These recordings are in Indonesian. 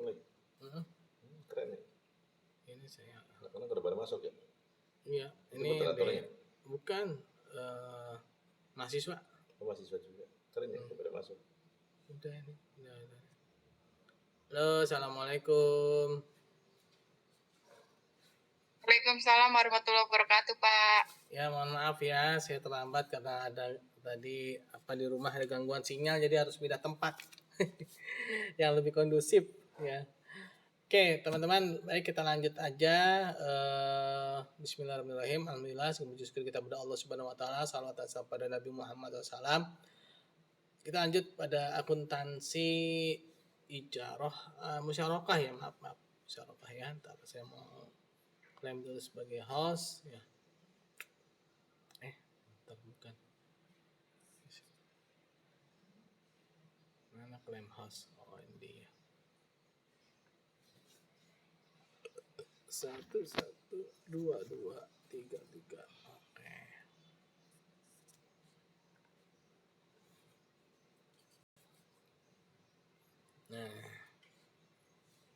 Ini. Heeh. Keren nih. Ini saya. Anak-anak udah pada masuk ya? Iya, Itu ini moderatornya? bukan mahasiswa. Oh, mahasiswa juga. Keren ya, udah pada masuk. Udah ini, udah. Halo, assalamualaikum. Waalaikumsalam warahmatullahi wabarakatuh, Pak. Ya, mohon maaf ya, saya terlambat karena ada tadi di rumah ada gangguan sinyal, jadi harus pindah tempat yang lebih kondusif ya. Oke, teman-teman, baik kita lanjut aja. Bismillahirrahmanirrahim. Alhamdulillah, segala puji syukur kita kepada Allah Subhanahu wa taala, salawat dan salam pada Nabi Muhammad SAW. Kita lanjut pada akuntansi ijarah musyarakah ya, maaf musyarakah ya. Ntar saya mau klaim dulu sebagai host ya. Bukan. Mana klaim host? Oh, ini dia. 1 1 2 2 3 3. Oke. Nah,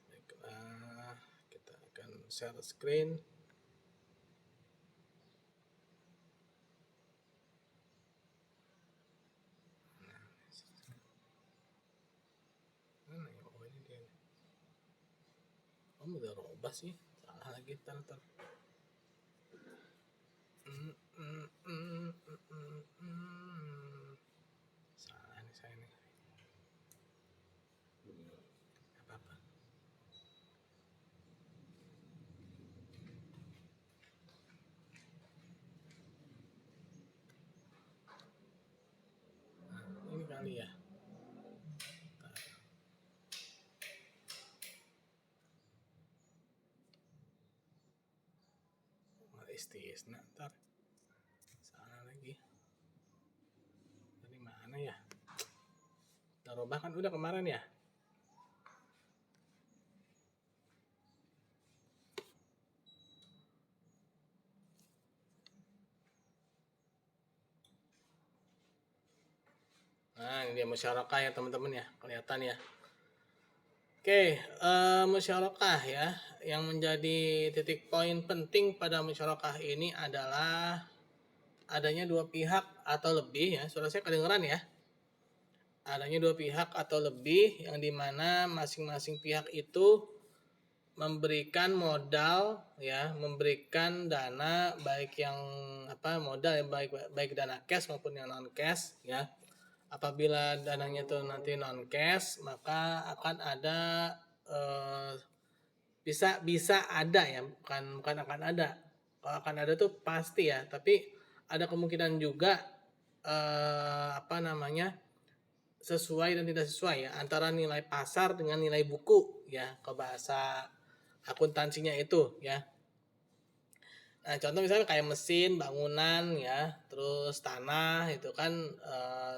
baiklah, kita akan share screen. Mana ya? Oh, ini dia. Oh, udah robah sih. Salah lagi, ntar. Salah nih saya nih. Apa-apa. Nah, ini kali ya. Istisna, ntar salah lagi. Dari mana ya? Darobah kan udah kemarin ya. Nah, ini dia musyarakah ya teman-teman ya, kelihatan ya. Oke, musyarakah ya, yang menjadi titik poin penting pada musyarakah ini adalah adanya dua pihak atau lebih ya, suara saya kedengeran ya. Adanya dua pihak atau lebih yang dimana masing-masing pihak itu memberikan modal ya, memberikan dana baik yang modal yang baik dana cash maupun yang non cash ya. Apabila dananya itu nanti non cash, maka akan ada bisa ada ya, bukan akan ada. Kalau akan ada tuh pasti ya, tapi ada kemungkinan juga sesuai dan tidak sesuai ya, antara nilai pasar dengan nilai buku ya, ke bahasa akuntansinya itu ya. Nah, contoh misalnya kayak mesin, bangunan ya, terus tanah itu kan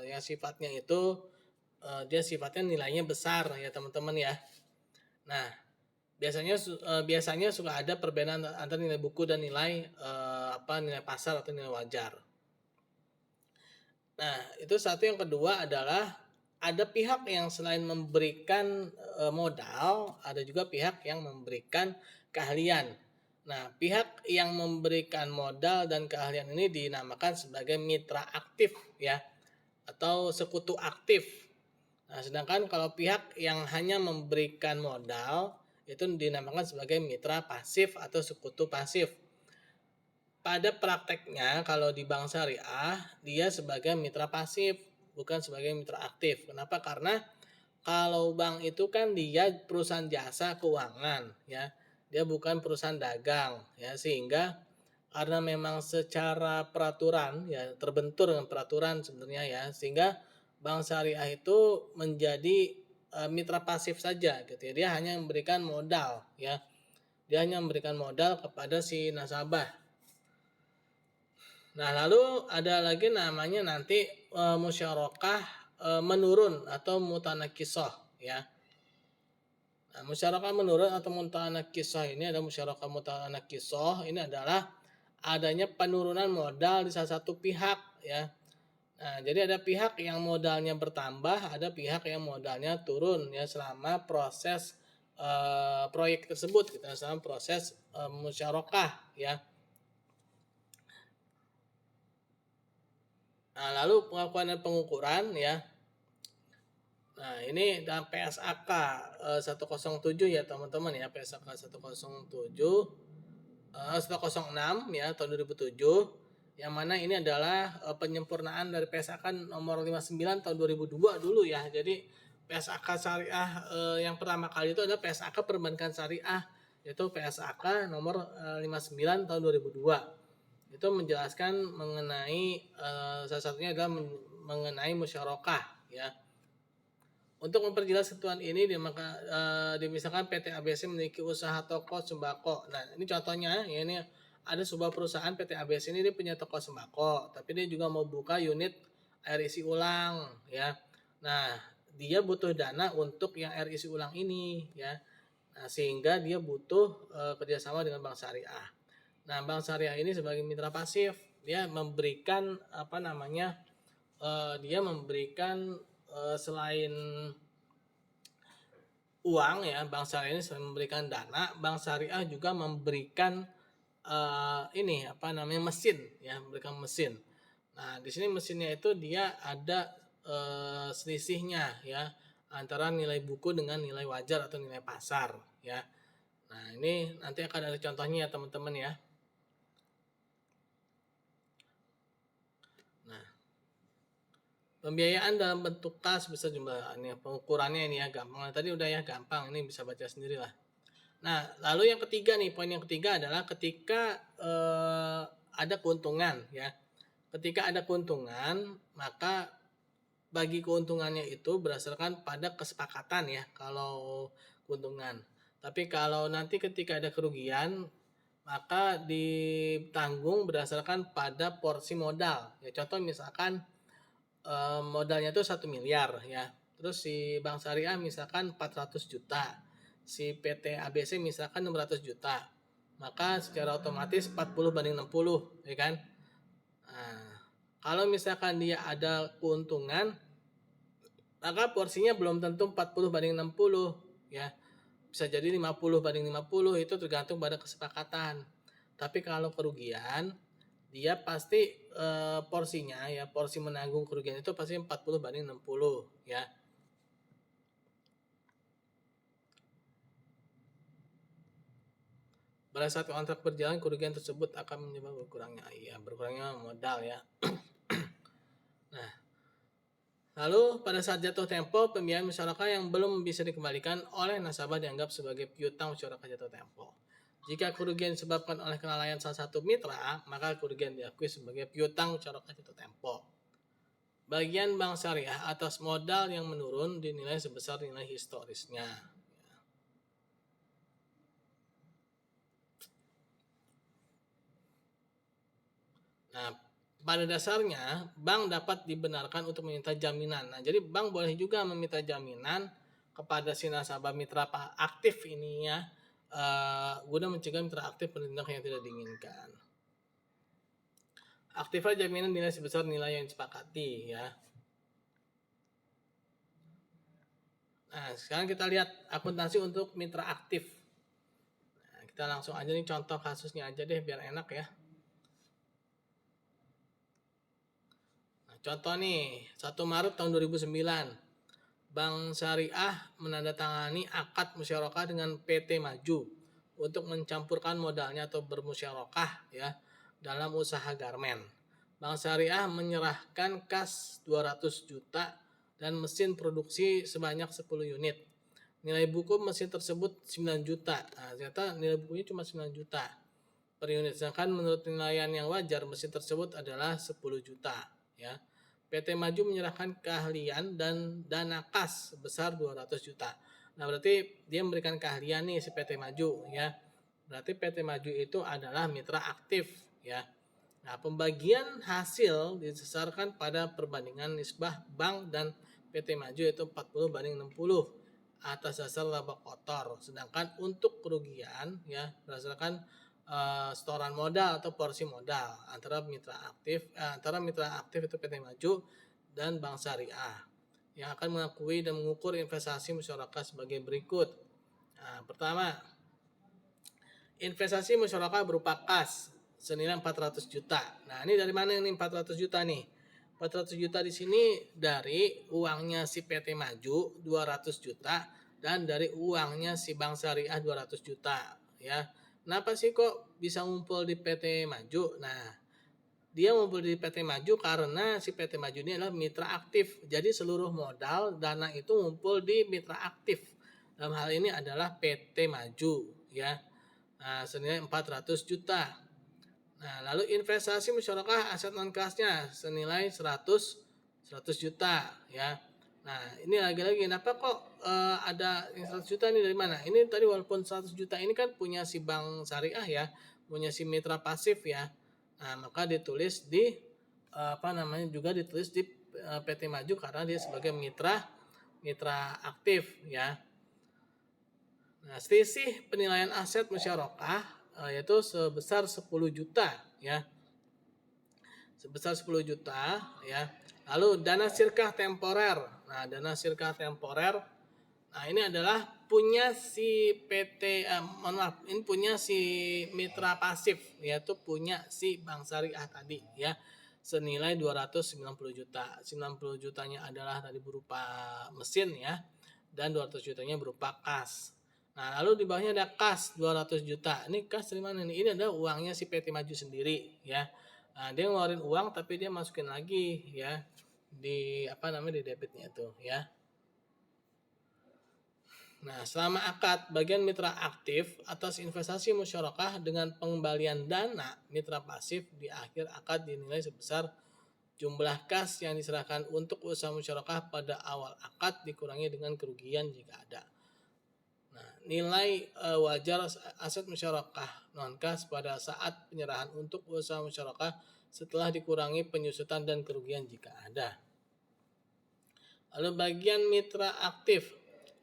yang sifatnya itu dia sifatnya nilainya besar ya teman-teman ya. Nah, biasanya suka ada perbedaan antara nilai buku dan nilai nilai pasar atau nilai wajar. Nah, itu satu. Yang kedua adalah ada pihak yang selain memberikan modal, ada juga pihak yang memberikan keahlian. Nah, pihak yang memberikan modal dan keahlian ini dinamakan sebagai mitra aktif ya, atau sekutu aktif. Nah, sedangkan kalau pihak yang hanya memberikan modal itu dinamakan sebagai mitra pasif atau sekutu pasif. Pada prakteknya kalau di bank syariah dia sebagai mitra pasif, bukan sebagai mitra aktif. Kenapa? Karena kalau bank itu kan dia perusahaan jasa keuangan ya. Dia bukan perusahaan dagang ya, sehingga karena memang secara peraturan ya, terbentur dengan peraturan sebenarnya ya, sehingga bank syariah itu menjadi mitra pasif saja gitu ya. Dia hanya memberikan modal ya. Dia hanya memberikan modal kepada si nasabah. Nah, lalu ada lagi namanya nanti musyarakah menurun atau mutanakisah ya. Nah, musyarakah menurun atau mutanakisah ini ada musyarakah mutanakisah ini adalah adanya penurunan modal di salah satu pihak ya. Nah, jadi ada pihak yang modalnya bertambah, ada pihak yang modalnya turun ya selama proses proyek tersebut kita dalam proses musyarakah ya. Nah, lalu pengakuan dan pengukuran ya. Nah, ini dalam PSAK 107 ya teman-teman ya, PSAK 107 106 ya tahun 2007, yang mana ini adalah penyempurnaan dari PSAK nomor 59 tahun 2002 dulu ya. Jadi PSAK syariah yang pertama kali itu adalah PSAK perbankan syariah, yaitu PSAK nomor 59 tahun 2002. Itu menjelaskan mengenai salah satunya adalah mengenai musyarakah ya. Untuk memperjelas ketentuan ini, misalkan PT ABC memiliki usaha toko sembako. Nah, ini contohnya, ya, ini ada sebuah perusahaan PT ABC ini dia punya toko sembako, tapi dia juga mau buka unit air isi ulang, ya. Nah, dia butuh dana untuk yang air isi ulang ini, ya. Nah, sehingga dia butuh kerjasama dengan Bank Syariah. Nah, Bank Syariah ini sebagai mitra pasif, dia memberikan dia memberikan selain uang ya, Bank Syariah ini selain memberikan dana, Bank Syariah juga memberikan mesin ya, memberikan mesin. Nah, di sini mesinnya itu dia ada selisihnya ya antara nilai buku dengan nilai wajar atau nilai pasar ya. Nah, ini nanti akan ada contohnya ya teman-teman ya. Pembiayaan dalam bentuk kas besar jumlah ini pengukurannya ini ya gampang. Tadi udah ya gampang, ini bisa baca sendiri lah. Nah, lalu yang ketiga nih, poin yang ketiga adalah ketika ada keuntungan ya. Ketika ada keuntungan, maka bagi keuntungannya itu berdasarkan pada kesepakatan ya kalau keuntungan. Tapi kalau nanti ketika ada kerugian, maka ditanggung berdasarkan pada porsi modal. Ya, contoh misalkan modalnya itu 1 miliar ya. Terus si Bank Syariah misalkan 400 juta. Si PT ABC misalkan 600 juta. Maka secara otomatis 40/60 ya kan. Nah, kalau misalkan dia ada keuntungan, maka porsinya belum tentu 40/60 ya. Bisa jadi 50/50, itu tergantung pada kesepakatan. Tapi kalau kerugian, dia pasti porsinya ya, porsi menanggung kerugian itu pasti 40/60 ya. Pada saat kontrak berjalan, kerugian tersebut akan menyebabkan berkurangnya modal ya. Nah, lalu pada saat jatuh tempo, pembiayaan musyarakah yang belum bisa dikembalikan oleh nasabah dianggap sebagai piutang musyarakah jatuh tempo. Jika kerugian disebabkan oleh kelalaian salah satu mitra, maka kerugian diakui sebagai piutang musyarakah jatuh tempo. Bagian Bank Syariah atas modal yang menurun dinilai sebesar nilai historisnya. Nah, pada dasarnya bank dapat dibenarkan untuk meminta jaminan. Nah, jadi bank boleh juga meminta jaminan kepada si nasabah mitra aktif ini ya, guna mencegah mitra aktif bertindak yang tidak diinginkan. Aktiflah jaminan nilai sebesar nilai yang disepakati ya. Nah, sekarang kita lihat akuntansi untuk mitra aktif. Nah, kita langsung aja nih contoh kasusnya aja deh biar enak ya. Nah, contoh nih, 1 Maret tahun 2009. Bank Syariah menandatangani akad musyarakah dengan PT Maju untuk mencampurkan modalnya atau bermusyarakah ya dalam usaha garmen. Bank Syariah menyerahkan kas 200 juta dan mesin produksi sebanyak 10 unit. Nilai buku mesin tersebut 9 juta. Nah, ternyata nilai bukunya cuma 9 juta per unit. Sedangkan menurut penilaian yang wajar mesin tersebut adalah 10 juta ya. PT Maju menyerahkan keahlian dan dana kas sebesar 200 juta. Nah, berarti dia memberikan keahlian nih si PT Maju ya. Berarti PT Maju itu adalah mitra aktif ya. Nah, pembagian hasil didasarkan pada perbandingan nisbah bank dan PT Maju yaitu 40/60 atas dasar laba kotor. Sedangkan untuk kerugian ya berdasarkan setoran modal atau porsi modal antara mitra aktif itu PT Maju dan Bank Syariah yang akan mengakui dan mengukur investasi musyarakah sebagai berikut. Nah, pertama, investasi musyarakah berupa kas senilai 400 juta. Nah, ini dari mana ini 400 juta nih? 400 juta di sini dari uangnya si PT Maju 200 juta dan dari uangnya si Bank Syariah 200 juta ya. Kenapa sih kok bisa ngumpul di PT Maju? Nah, dia ngumpul di PT Maju karena si PT Maju ini adalah mitra aktif. Jadi seluruh modal dana itu ngumpul di mitra aktif. Dalam hal ini adalah PT Maju ya. Nah, senilai 400 juta. Nah, lalu investasi musyarakah aset non kasnya senilai 100 juta ya. Nah, ini lagi-lagi kenapa kok ada yang 100 juta ini dari mana? Ini tadi walaupun 100 juta ini kan punya si Bank Syariah ya, punya si mitra pasif ya. Nah, maka ditulis di juga ditulis di PT Maju karena dia sebagai mitra aktif ya. Nah, selisih penilaian aset musyarakah yaitu sebesar 10 juta ya. Sebesar 10 juta ya. Lalu dana sirkah temporer. Nah, dana sirkah temporer nah ini adalah punya si PT ini punya si mitra pasif yaitu punya si Bank Syariah tadi ya. Senilai 290 juta. 90 jutanya adalah tadi berupa mesin ya dan 200 jutanya berupa kas. Nah, lalu di bawahnya ada kas 200 juta. Ini kas dari mana nih? Ini adalah uangnya si PT Maju sendiri ya. Nah, dia ngeluarin uang tapi dia masukin lagi ya di di debitnya itu ya. Nah, selama akad bagian mitra aktif atas investasi musyarakah dengan pengembalian dana mitra pasif di akhir akad dinilai sebesar jumlah kas yang diserahkan untuk usaha musyarakah pada awal akad dikurangi dengan kerugian jika ada. Nilai wajar aset musyarakah non kas pada saat penyerahan untuk usaha musyarakah setelah dikurangi penyusutan dan kerugian jika ada. Lalu bagian mitra aktif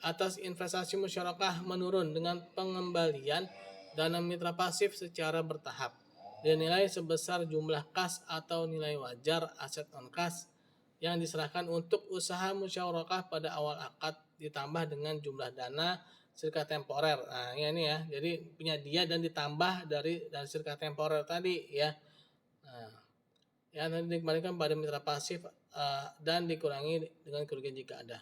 atas investasi musyarakah menurun dengan pengembalian dana mitra pasif secara bertahap. Dinilai sebesar jumlah kas atau nilai wajar aset non kas yang diserahkan untuk usaha musyarakah pada awal akad ditambah dengan jumlah dana sirkah temporer. Nah, ini ya. Jadi punya dia dan ditambah dari sirkah temporer tadi ya. Nah, ya nanti dikembalikan pada mitra pasif dan dikurangi dengan kerugian jika ada.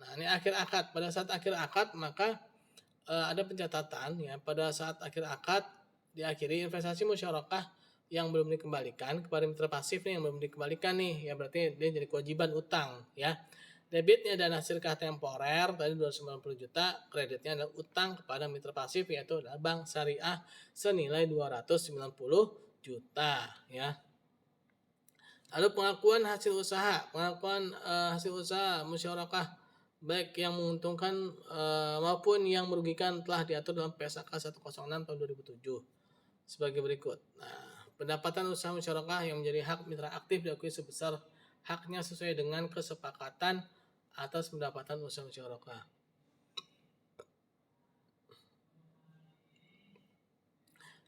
Nah, ini akhir akad. Pada saat akhir akad maka ada pencatatan ya. Pada saat akhir akad diakhiri investasi musyarakah yang belum dikembalikan kepada mitra pasif nih yang belum dikembalikan nih ya berarti dia jadi kewajiban utang ya. Debitnya dana sirkah temporer tadi 290 juta, kreditnya adalah utang kepada mitra pasif yaitu adalah Bank Syariah senilai 290 juta ya. Lalu pengakuan hasil usaha, hasil usaha musyarakah baik yang menguntungkan maupun yang merugikan telah diatur dalam PSAK 106 tahun 2007 sebagai berikut. Nah, pendapatan usaha musyarakah yang menjadi hak mitra aktif diakui sebesar haknya sesuai dengan kesepakatan atas pendapatan usaha musyarakah.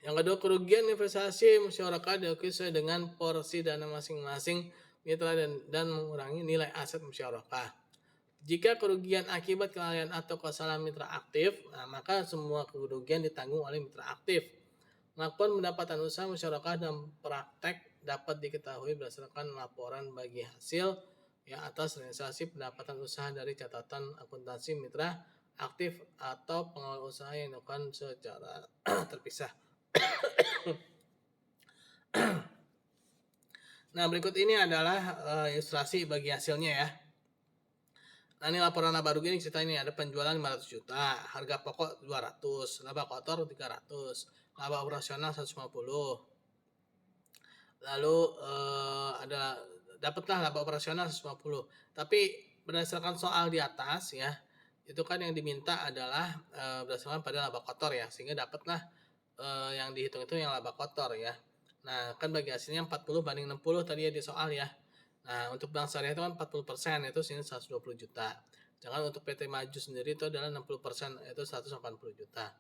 Yang kedua, kerugian investasi musyarakah diakui sesuai dengan porsi dana masing-masing mitra dan mengurangi nilai aset musyarakah. Jika kerugian akibat kelalaian atau kesalahan mitra aktif, maka semua kerugian ditanggung oleh mitra aktif. Melakukan pendapatan usaha musyarakah dan praktek dapat diketahui berdasarkan laporan bagi hasil ya atas realisasi pendapatan usaha dari catatan akuntansi mitra aktif atau pengelola usaha yang dilakukan secara terpisah. Nah, berikut ini adalah ilustrasi bagi hasilnya ya. Nah, ini laporan laba rugi ini cerita ini ada penjualan 500 juta, harga pokok 200, laba kotor 300, laba operasional 150. Lalu ada dapatlah laba operasional 150. Tapi berdasarkan soal di atas ya, itu kan yang diminta adalah berdasarkan pada laba kotor ya, sehingga dapatlah yang dihitung itu yang laba kotor ya. Nah, kan bagi hasilnya 40 banding 60 tadi ya di soal ya. Nah, untuk Bank Syariah itu kan 40%, itu sini 120 juta. Jangan untuk PT Maju sendiri itu adalah 60%, itu 180 juta.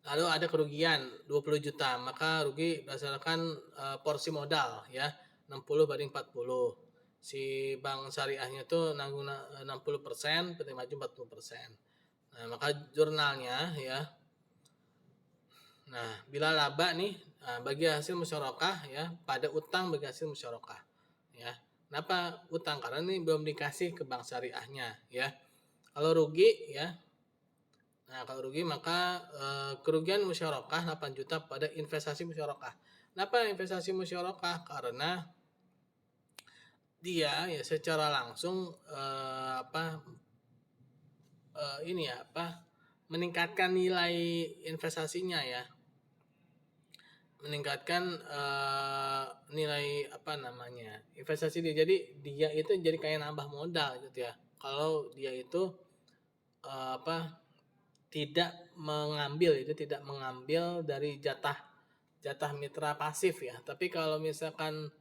Lalu ada kerugian 20 juta, maka rugi berdasarkan porsi modal ya, 60 banding 40. Si Bank Syariahnya itu nanggung 60%, PT Maju 40%. Nah, maka jurnalnya ya. Nah, bila laba nih bagi hasil musyarakah ya pada utang bagi hasil musyarakah ya. Kenapa utang? Karena ini belum dikasih ke bank syariahnya ya. Kalau rugi ya. Nah, kalau rugi maka kerugian musyarakah 8 juta pada investasi musyarakah. Kenapa investasi musyarakah? Karena dia ya secara langsung ini ya meningkatkan nilai investasinya ya, meningkatkan nilai investasi dia. Jadi dia itu jadi kayak nambah modal gitu ya. Kalau dia itu tidak mengambil dari jatah mitra pasif ya. Tapi kalau misalkan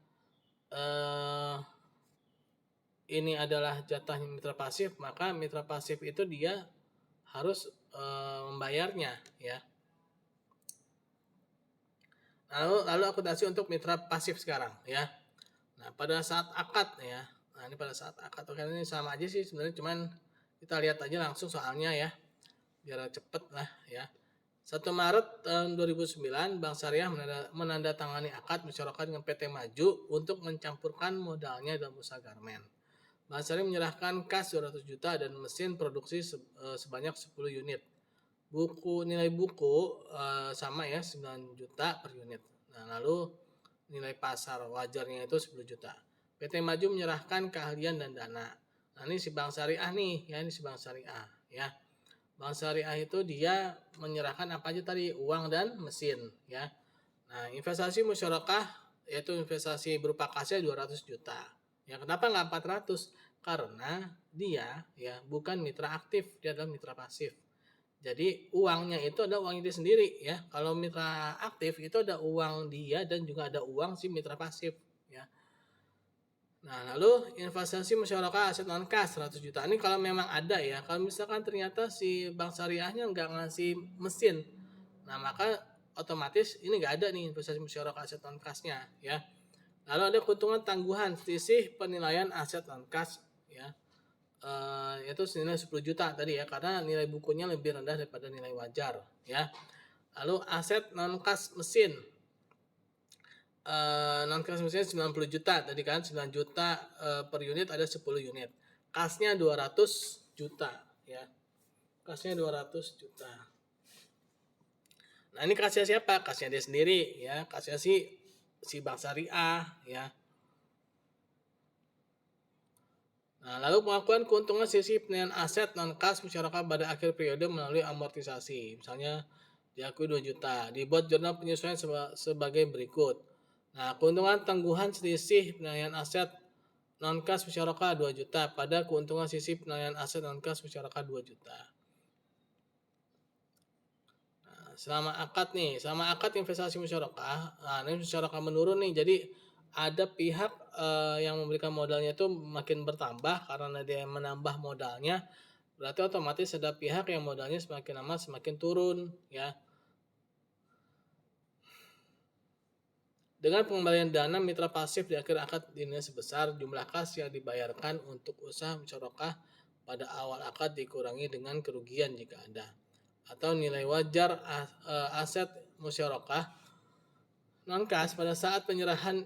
ini adalah jatah mitra pasif, maka mitra pasif itu dia harus membayarnya ya. Lalu akuntansi untuk mitra pasif sekarang ya. Nah, pada saat akad ya. Nah, ini pada saat akad. Oke, ini sama aja sih sebenarnya, cuman kita lihat aja langsung soalnya ya. Biar cepet lah ya. 1 Maret tahun 2009, Bank Syariah menandatangani akad musyarakah dengan PT Maju untuk mencampurkan modalnya dalam usaha garmen. Bank Syariah menyerahkan kas 200 juta dan mesin produksi sebanyak 10 unit. Nilai buku sama ya 9 juta per unit. Nah, lalu nilai pasar wajarnya itu 10 juta. PT Maju menyerahkan keahlian dan dana. Nah, ini si Bank Syariah nih, ya ini si Bank Syariah ya. Bank Syariah itu dia menyerahkan apa aja tadi? Uang dan mesin ya. Nah, investasi musyarakah yaitu investasi berupa kasnya 200 juta. Ya, kenapa nggak 400? Karena dia ya bukan mitra aktif, dia adalah mitra pasif. Jadi uangnya itu ada uang dia sendiri ya. Kalau mitra aktif itu ada uang dia dan juga ada uang si mitra pasif ya. Nah, lalu investasi musyarakah aset non kas 100 juta. Ini kalau memang ada ya. Kalau misalkan ternyata si bank syariahnya nggak ngasih mesin, nah maka otomatis ini nggak ada nih investasi musyarakah aset non kasnya ya. Lalu ada keuntungan tangguhan selisih penilaian aset non kas ya. Itu senilai 10 juta tadi ya, karena nilai bukunya lebih rendah daripada nilai wajar ya. Lalu aset non kas mesin non kas mesin 90 juta tadi kan, 9 juta per unit, ada 10 unit. Kasnya 200 juta ya. Kasnya 200 juta. Nah, ini kasnya siapa? Kasnya dia sendiri ya. Kasnya si Bank Syariah ya. Nah, lalu pengakuan keuntungan sisi penilaian aset non kas musyarakah pada akhir periode melalui amortisasi. Misalnya diakui 2 juta, dibuat jurnal penyesuaian sebagai berikut. Nah, keuntungan tangguhan selisih penilaian aset non kas musyarakah 2 juta pada keuntungan sisi penilaian aset non kas musyarakah 2 juta. Nah, selama akad investasi musyarakah, nah ini musyarakah menurun nih. Jadi ada pihak yang memberikan modalnya itu makin bertambah karena dia menambah modalnya, berarti otomatis ada pihak yang modalnya semakin lama semakin turun ya. Dengan pengembalian dana mitra pasif di akhir akad dinilai sebesar jumlah kas yang dibayarkan untuk usaha musyarakah pada awal akad dikurangi dengan kerugian jika ada, atau nilai wajar aset musyarakah non kas pada saat penyerahan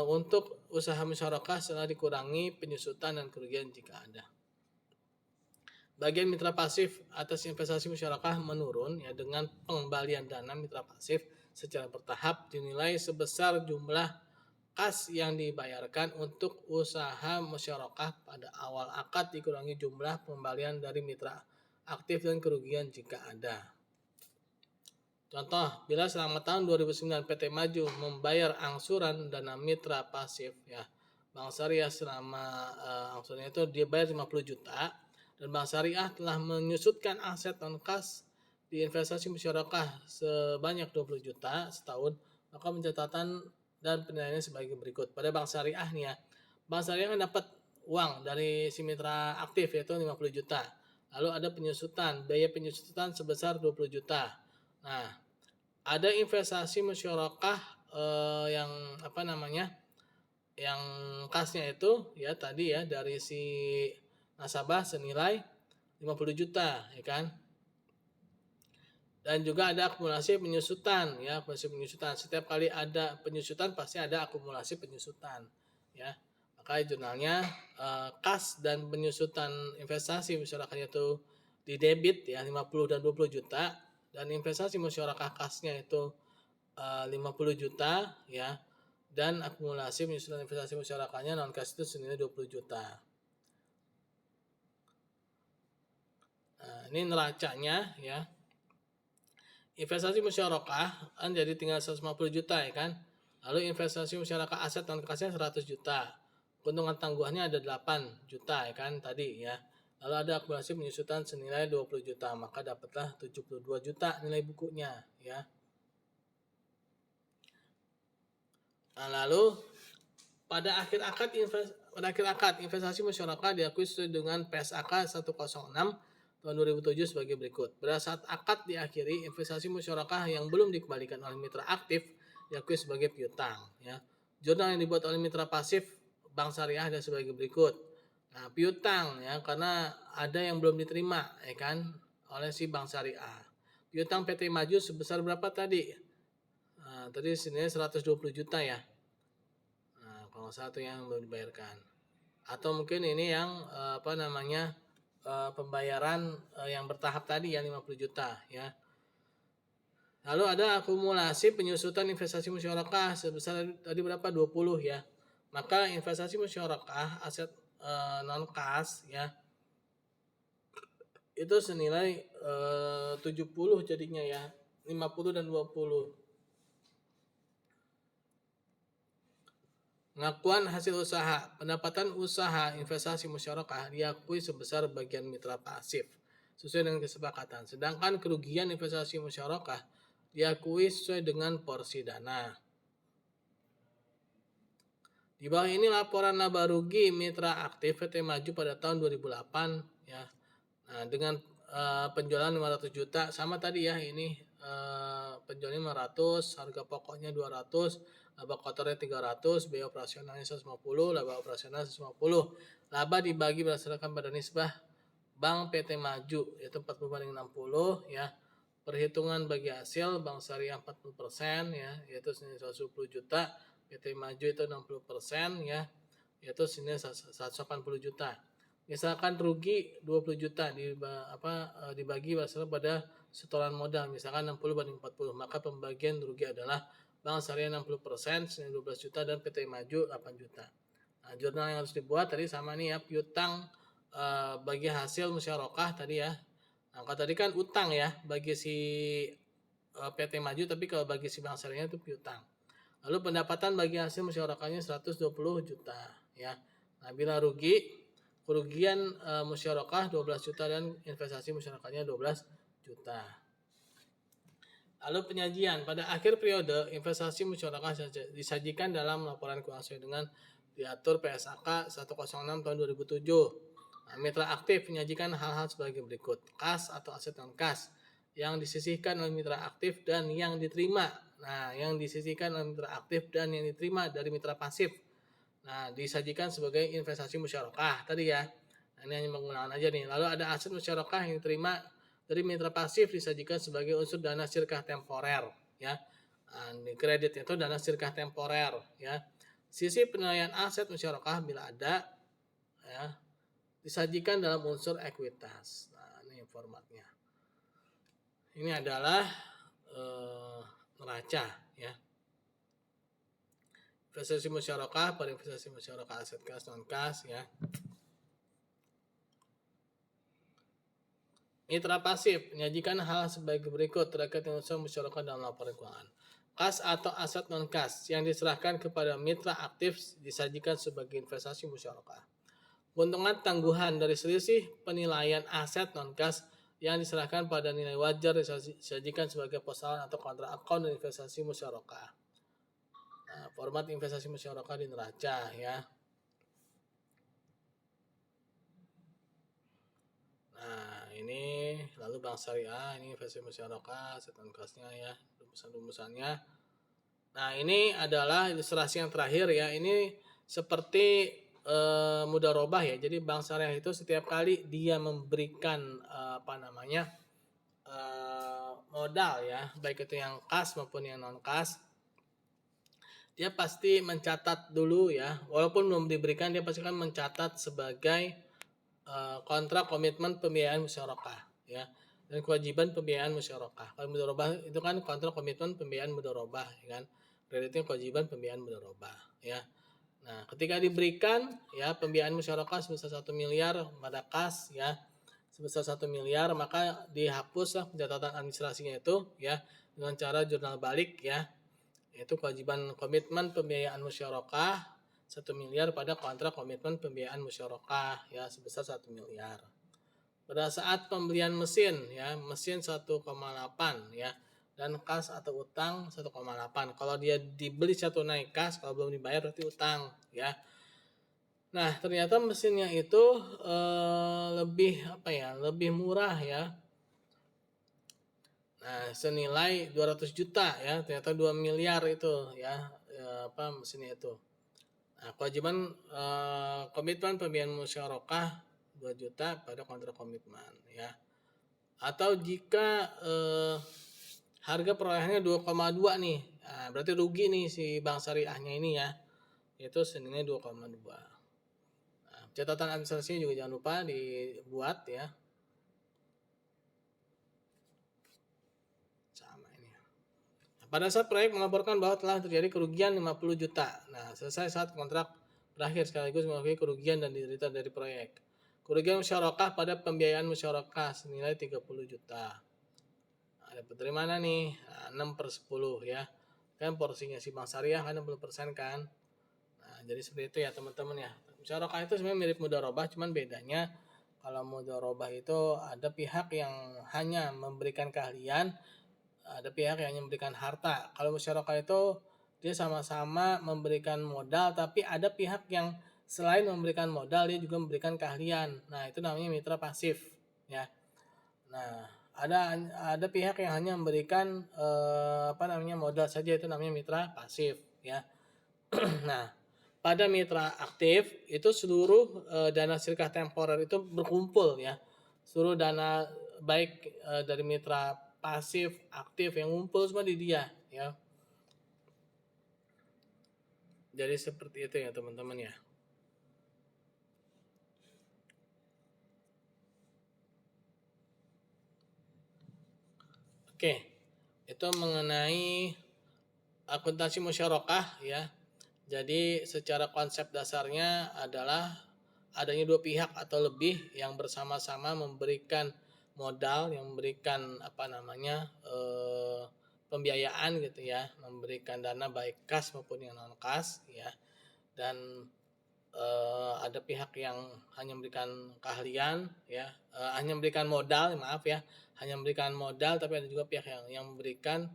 untuk usaha musyarakah setelah dikurangi penyusutan dan kerugian jika ada. Bagian mitra pasif atas investasi musyarakah menurun ya dengan pengembalian dana mitra pasif secara bertahap dinilai sebesar jumlah kas yang dibayarkan untuk usaha musyarakah pada awal akad dikurangi jumlah pengembalian dari mitra aktif dan kerugian jika ada. Contoh, bila selama tahun 2009 PT Maju membayar angsuran dana mitra pasif ya, Bank Syariah selama angsurannya itu dia bayar 50 juta dan Bank Syariah telah menyusutkan aset non kas di investasi musyarakah sebanyak 20 juta setahun, maka pencatatan dan penilaiannya sebagai berikut. Pada Bank Syariah nih ya, Bank Syariah kan dapat uang dari si mitra aktif yaitu 50 juta. Lalu ada penyusutan, biaya penyusutan sebesar 20 juta. Nah, ada investasi musyarakah yang yang kasnya itu ya tadi ya dari si nasabah senilai 50 juta, ya kan? Dan juga ada akumulasi penyusutan, ya, akumulasi penyusutan. Setiap kali ada penyusutan pasti ada akumulasi penyusutan, ya. Maka jurnalnya kas dan penyusutan investasi musyarakahnya itu di debit ya 50 dan 20 juta, dan investasi musyarakah kasnya itu 50 juta, ya. Dan akumulasi penyusutan investasi musyarakahnya non kas itu senilai 20 juta. Nah, ini neracanya, ya. Investasi musyarakah kan jadi tinggal 150 juta, ya kan. Lalu investasi musyarakah aset non kasnya 100 juta. Keuntungan tangguhannya ada 8 juta, ya kan tadi, ya. Lalu ada akumulasi penyusutan senilai 20 juta, maka dapatlah 72 juta nilai bukunya, ya. Nah, lalu pada akhir akad investasi musyarakah diakui sesuai dengan PSAK 106 tahun 2007 sebagai berikut. Pada saat akad diakhiri, investasi musyarakah yang belum dikembalikan oleh mitra aktif diakui sebagai piutang, ya. Jurnal yang dibuat oleh mitra pasif bank syariah ada sebagai berikut. Nah, piutang, ya, karena ada yang belum diterima, ya kan, oleh si bank syariah. Piutang PT Maju sebesar berapa tadi? Nah, tadi sini 120 juta, ya. Nah, kalau satu yang belum dibayarkan. Atau mungkin ini yang pembayaran yang bertahap tadi yang 50 juta, ya. Lalu ada akumulasi penyusutan investasi musyarakah sebesar tadi berapa? 20, ya. Maka investasi musyarakah aset non kas, ya, itu senilai 70 jadinya, ya. 50 dan 20. Pengakuan hasil usaha, pendapatan usaha investasi musyarakah diakui sebesar bagian mitra pasif sesuai dengan kesepakatan. Sedangkan kerugian investasi musyarakah diakui sesuai dengan porsi dana. Di bawah ini laporan laba rugi mitra aktif PT Maju pada tahun 2008, ya. Nah, dengan penjualan 500 juta sama tadi, ya, ini penjualan 500, harga pokoknya 200, laba kotornya 300, biaya operasionalnya 150, laba operasional 150. Laba dibagi berdasarkan pada nisbah Bank PT Maju yaitu 40/60, ya. Perhitungan bagi hasil Bank Syariah 40%, ya, yaitu senilai 110 juta, PT Maju itu 60%, ya, yaitu senilai 180 juta. Misalkan rugi 20 juta dibagi berdasarkan pada setoran modal, misalkan 60/40, maka pembagian rugi adalah Bank Syariah 60%, senilai 12 juta, dan PT Maju 8 juta. Nah, jurnal yang harus dibuat tadi sama nih, ya, piutang bagi hasil musyarakah tadi, ya. Nah, kalau tadi kan utang, ya, bagi si PT Maju, tapi kalau bagi si Bank Syariah itu piutang. Lalu pendapatan bagi hasil musyarakahnya 120 juta, ya. Nah, bila kerugian musyarakah 12 juta dan investasi musyarakahnya 12 juta. Lalu penyajian, pada akhir periode investasi musyarakah disajikan dalam laporan keuangan sesuai dengan diatur PSAK 106 tahun 2007. Nah, mitra aktif menyajikan hal-hal sebagai berikut. Kas atau aset non kas yang disisihkan oleh mitra aktif dan yang diterima. Nah, yang disisihkan oleh mitra aktif dan yang diterima dari mitra pasif. Nah, disajikan sebagai investasi musyarakah tadi, ya. Nah, ini hanya penggunaan aja nih. Lalu ada aset musyarakah yang diterima dari mitra pasif disajikan sebagai unsur dana sirkah temporer, ya. Nah, kredit itu dana sirkah temporer, ya. Sisi penilaian aset musyarakah bila ada, ya, disajikan dalam unsur ekuitas. Nah, ini formatnya. Ini adalah neraca, ya. Investasi musyarakah pada investasi musyarakah aset kas non kas, ya. Mitra pasif menyajikan hal sebagai berikut terkait dengan usaha musyarakah dalam laporan keuangan. Kas atau aset non kas yang diserahkan kepada mitra aktif disajikan sebagai investasi musyarakah. Keuntungan tangguhan dari selisih penilaian aset non kas yang diserahkan pada nilai wajar disajikan sebagai posalan atau kontrak akun dan investasi musyarakah. Nah, format investasi musyarakah di neraca, ya. Nah, ini lalu Bank Syariah, ini investasi musyarakah, aset non kasnya, ya, rumusan-rumusannya. Nah, ini adalah ilustrasi yang terakhir, ya. Ini seperti mudharabah ya. Jadi bank syariah itu setiap kali dia memberikan modal ya, baik itu yang kas maupun yang non kas, dia pasti mencatat dulu ya, walaupun belum diberikan dia pasti kan mencatat sebagai kontrak komitmen pembiayaan musyarakah ya, dan kewajiban pembiayaan musyarakah. Kalau mudharabah itu kan kontrak komitmen pembiayaan mudharabah ya kan, kreditnya kewajiban pembiayaan mudharabah ya. Nah, ketika diberikan ya pembiayaan musyarakah sebesar 1 miliar pada kas ya, sebesar 1 miliar, maka dihapuslah pencatatan administrasinya itu ya dengan cara jurnal balik ya, yaitu kewajiban komitmen pembiayaan musyarakah 1 miliar pada kontrak komitmen pembiayaan musyarakah ya sebesar 1 miliar. Pada saat pembelian mesin ya, mesin 1,8 ya, dan kas atau utang 1,8. Kalau dia dibeli satu naik kas, kalau belum dibayar berarti utang ya. Nah, ternyata mesinnya itu lebih murah ya. Nah, senilai 200 juta ya, ternyata 2 miliar itu ya, mesinnya itu. Nah, kewajiban komitmen pembiayaan musyarakah 2 juta pada kontrak komitmen ya. Atau jika harga perolehannya 2,2 nih, nah, berarti rugi nih si bank syariahnya ini ya, itu senilai 2,2. Nah, catatan administrasinya juga jangan lupa dibuat ya. Pada saat proyek melaporkan bahwa telah terjadi kerugian 50 juta. Nah, selesai saat kontrak berakhir sekaligus mengakui kerugian dan diderita dari proyek. Kerugian musyarakah pada pembiayaan musyarakah senilai 30 juta. Nah, dapat dari mana nih? Nah, 6/10 ya. Kan porsinya si bank syariah kan 60% kan. Nah, jadi seperti itu ya teman-teman ya. Musyarakah itu sebenarnya mirip mudharabah, cuman bedanya kalau mudharabah itu ada pihak yang hanya memberikan keahlian, ada pihak yang memberikan harta. Kalau musyarakah itu dia sama-sama memberikan modal, tapi ada pihak yang selain memberikan modal dia juga memberikan keahlian. Nah, itu namanya mitra pasif ya. Nah, ada pihak yang hanya memberikan modal saja, itu namanya mitra pasif ya. Nah, pada mitra aktif itu seluruh dana silkah temporer itu berkumpul ya. Seluruh dana baik dari mitra pasif, aktif yang ngumpul semua di dia ya. Jadi seperti itu ya teman-teman ya. Oke, itu mengenai akuntansi musyarakah ya. Jadi secara konsep dasarnya adalah adanya dua pihak atau lebih yang bersama-sama memberikan modal, yang memberikan pembiayaan gitu ya, memberikan dana baik kas maupun yang non kas ya, dan ada pihak yang hanya memberikan keahlian ya, hanya memberikan modal, hanya memberikan modal, tapi ada juga pihak yang memberikan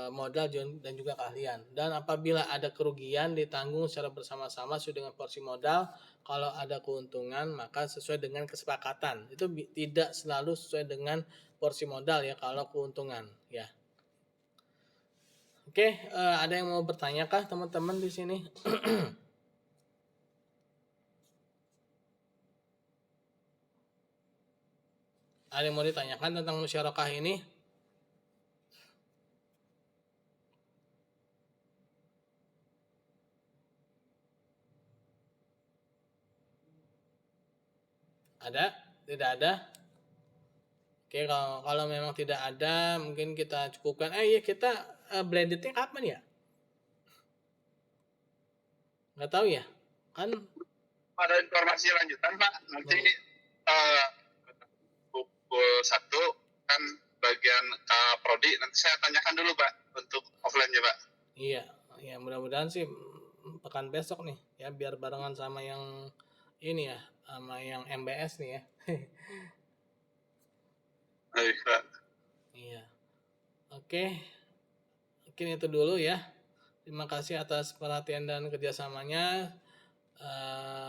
modal dan juga keahlian. Dan apabila ada kerugian ditanggung secara bersama-sama sesuai dengan porsi modal. Kalau ada keuntungan maka sesuai dengan kesepakatan. Itu tidak selalu sesuai dengan porsi modal ya kalau keuntungan ya. Oke, ada yang mau bertanya kah teman-teman di sini? Ada yang mau ditanyakan tentang musyarakah ini? Ada? Tidak ada? Oke, kalau memang tidak ada, mungkin kita cukupkan. Iya, kita blendednya kapan ya? Nggak tahu ya? Kan ada informasi lanjutan Pak, nanti pukul 1 kan bagian Prodi, nanti saya tanyakan dulu Pak untuk offline-nya Pak. Iya, ya mudah-mudahan sih pekan besok nih ya, biar barengan sama yang ini ya, sama yang MBS nih ya. Baik Pak. Iya. Oke, mungkin itu dulu ya. Terima kasih atas perhatian dan kerjasamanya.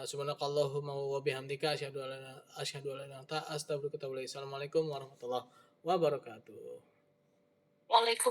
Subhanakallahumma wa bihamdika asyhadu an la ilaha illa anta astaghfiruka wa atubu ilaik. Assalamualaikum warahmatullahi wabarakatuh. Waalaikumsalam.